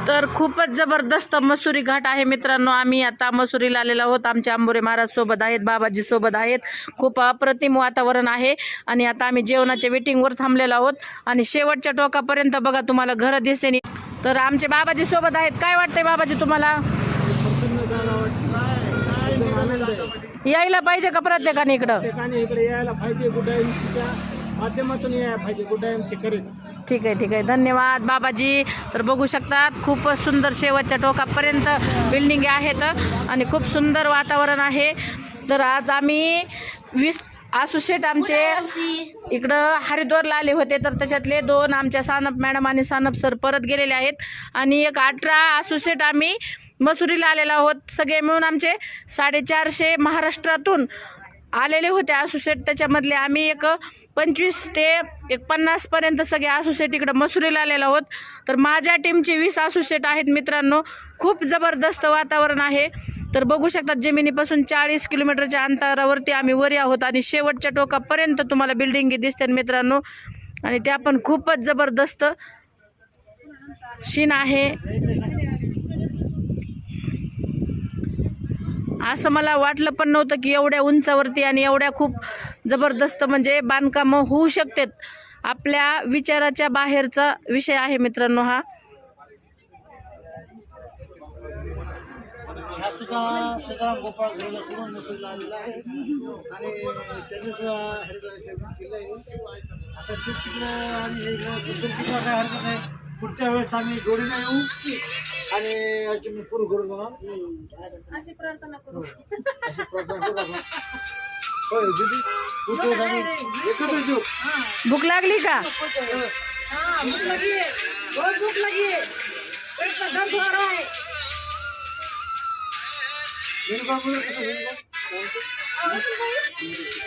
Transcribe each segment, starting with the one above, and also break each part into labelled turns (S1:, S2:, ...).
S1: तर खूपच जबरदस्त मसुरी घाट आहे मित्रांनो. आम्ही आता मसुरीला आलेलो आहोत. आमचे आंबोरे महाराज सोबत आहेत, बाबाजी सोबत आहेत. खूप अप्रतिम वातावरण आहे आणि आता आम्ही जेवणाच्या वेटिंगवर थांबलेलो आहोत आणि शेवटच्या टोकापर्यंत बघा तुम्हाला घरं दिसते. तर आमचे बाबाजी सोबत आहेत. काय वाटतंय बाबाजी तुम्हाला? यायला पाहिजे का प्रत्येकाने इकडं?
S2: यायला पाहिजे. गुड्डाईच्या माध्यमातून यायला पाहिजे. गुड्डाईची करेल.
S1: ठीक आहे धन्यवाद बाबाजी. तर बघू शकतात खूप सुंदर शेवटच्या टोकापर्यंत बिल्डिंग आहेत आणि खूप सुंदर वातावरण आहे. तर आज आम्ही 20 आसुशेट आमचे इकडं हरिद्वारला आले होते. तर त्याच्यातले 2 आमच्या सानप मॅडम आणि सानप सर परत गेलेले आहेत आणि एक 18 आसुशेट आम्ही मसुरीला आलेलो आहोत. सगळे मिळून आमचे 450 महाराष्ट्रातून आलेले होते आसुशेट. त्याच्यामधले आम्ही एक 25 ते 50 पर्यंत सगळे आसुशेट इकडं मसुरीला आलेलो आहोत. तर माझ्या टीमचे 20 आसुशेट आहेत मित्रांनो. खूप जबरदस्त वातावरण आहे. तर बघू शकतात जमिनीपासून 40 किलोमीटरच्या अंतरावरती आम्ही वरी आहोत आणि शेवटच्या टोकापर्यंत तुम्हाला बिल्डिंगी दिसतात मित्रांनो. आणि त्या पण खूपच जबरदस्त शीन आहे. असं मला वाटलं पण नव्हतं की एवढ्या उंचावरती आणि एवढ्या खूप जबरदस्त म्हणजे बांधकामं होऊ शकतात. आपल्या विचाराच्या बाहेरचा विषय आहे मित्रांनो हा.
S2: सीताराम गोपाळ घोडला सोडून मसुरीला आलेला आहे आणि त्यांनी सुद्धा आता तिकडं आणि काय हरकत नाही. पुढच्या वेळेस आम्ही जोडीने येऊ आणि याची मी पूर्ण करू म्हणा अशी प्रार्थना करू. होय दीदी एकत्र जेऊ.
S1: भूक लागली का?
S2: भूक लगी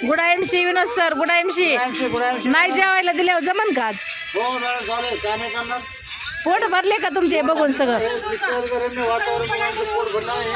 S1: गुड MC विनोद सर. गुड MC नाही जेवायला दिल्यावर जमन का आज?
S2: हो झालं. काय नाही करणार.
S1: पोट भरले का तुमचे बघून सगळं?
S2: वातावरण पोट भरलं आहे.